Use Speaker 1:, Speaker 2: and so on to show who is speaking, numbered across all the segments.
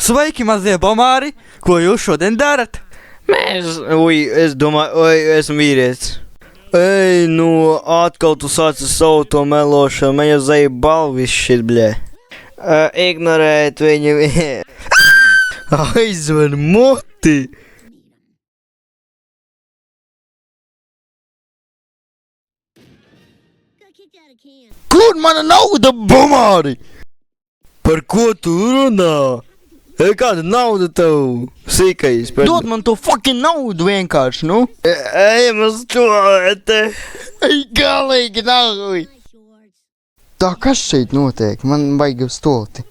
Speaker 1: Sveiki, mazie bomāri! Ko jūs šodien darat?
Speaker 2: Es domāju, esmu vīrietis. Ej, nu, atkal tu sāc ar savu to melošanu, man jau zēja balvis šit, bļē. Ignorēt viņu. Aizver muti! Kur mana nauda, bomāri? Par ko tu runā? Kāda nauda tev, sīkais? Dod man to fucking naudu vienkārši, nu? Ejam uz to, te. Galīgi nahuj. Tā, kas šeit notiek? Man vajag uz tolti.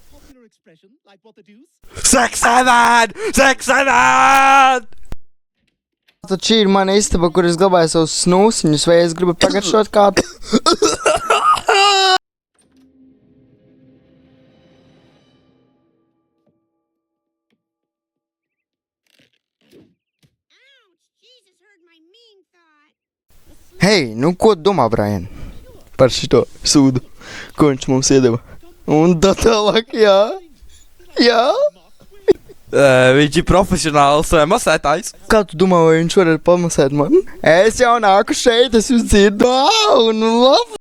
Speaker 1: Seksavēd! Seksavēd!
Speaker 2: Tad šī ir mana istaba, kur es glabāju savus snūsiņus, vai es gribu pagaršot kādu? Hei, nu ko tu domā, Brian? Par šito sūdu, ko viņš mums iedeva? Un tā tālāk, jā? Jā?
Speaker 1: Viņš ir profesionāls masētājs.
Speaker 2: Kā tu domā, vai viņš var pamasēt man? Es jau nāku šeit, es jūs dzirdu. Au, nu labi.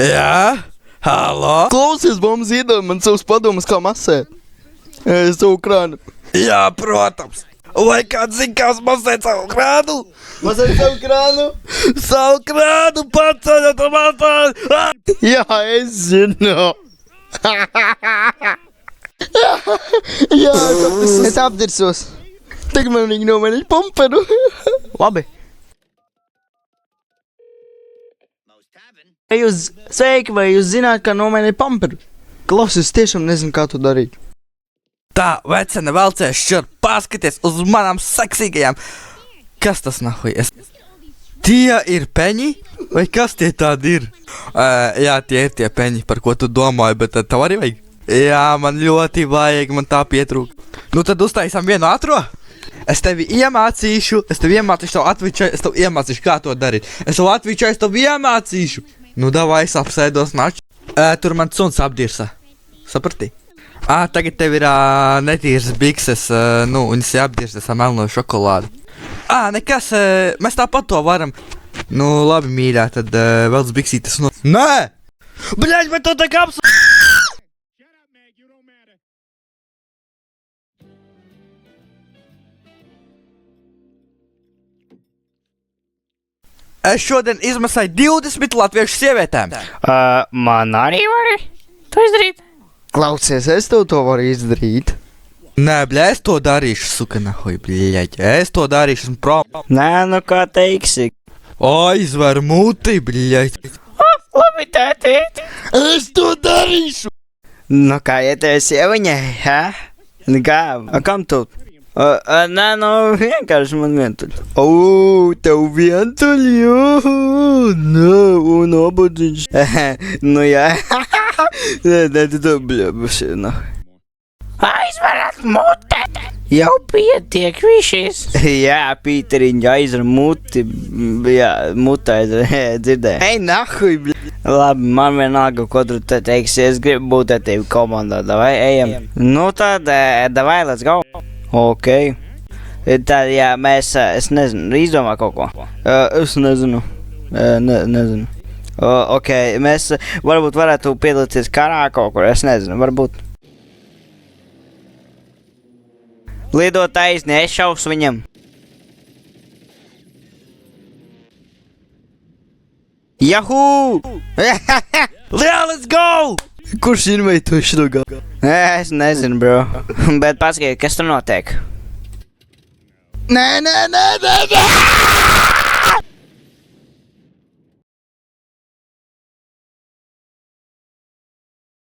Speaker 1: Jā? Halo?
Speaker 2: Klausies, mums iedod man savus padomus, kā masēt. Savu krānu.
Speaker 1: Jā, protams. Vai kāds zina, kā masēt savu krānu?
Speaker 2: Masēt savu krānu?
Speaker 1: Savu krānu paceļot un masēt!
Speaker 2: Jā, es zinu. Jā, es apdirsos. Tagad man viņi nomainīja pamperu. Labi. Sveiki, vai jūs zināt, kā nomainīja pamperu? Klausies, tiešām nezinu, kā to darīt.
Speaker 1: Tā, vecene velcēs šur, paskaties uz manām seksīgajām. Kas tas nahuj? Tie ir peņi? Vai kas tie tādi ir? Jā, tie ir tie peņi, par ko tu domāji, bet tev arī vajag? Jā, man ļoti vajag, man tā pietrūk. Nu tad uztaisam vienu ātro. Es tevi iemācīšu, es tev iemācīšu, kā to darīt. Es tev iemācīšu. Nu, davai, es apsēdos naču. Tur man suns apdirsa. Saprati? Tagad tev ir netīras bikses, nu, un es apdirsas ar melno šokolādu. Nekas, mēs tāpat to varam. Nu, labi, mīļā, tad velc biksītes no... Nē! Bļaļ, bet tu tā kā Es šodien izmasāju 20 latviešu sievietēm.
Speaker 3: Man arī vari to izdarīt?
Speaker 2: Klausies, es tev to varu izdarīt.
Speaker 1: Nē, bļā, es to darīšu, suka nahuj, bļaļ. Es to darīšu, esmu prom.
Speaker 3: Nē, nu kā teiksi.
Speaker 1: Aizver muti, bļaļ.
Speaker 3: Labi, tēti.
Speaker 2: Es to darīšu.
Speaker 3: Nu kā ieties sieviņai, ha? Kā? Kam tu? Nē, nu vienkārši man vientuļ.
Speaker 2: Tev vientuļ, jā. Nē, un obudziņš.
Speaker 3: Nu jā.
Speaker 2: Nē, tu bļabuši, nu.
Speaker 3: Aizverat mutē. Jau pietiek višies.
Speaker 2: Jā, Pīteriņ, aizver muti. Jā, mutē dzirdēju. Ej, nahuj, bļa.
Speaker 3: Labi, man vienalga, ko tu te teiksi. Es gribu būt ar tevi komandā. Davai, ejam. Nu tad, davai, let's go. Ok. Tad, jā, mēs, es nezinu, izdomā kaut ko. Es nezinu. Nezinu. Ok, mēs varbūt varētu piedalīties karā kaut kur, es nezinu, varbūt. Lidot aizni, es šaušu viņam. Jahū!
Speaker 1: Jā, let's go!
Speaker 2: Kurš inveitojis šo galvu?
Speaker 3: Es nezinu, bro. Bet paskaties, kas tur notiek.
Speaker 2: Nē!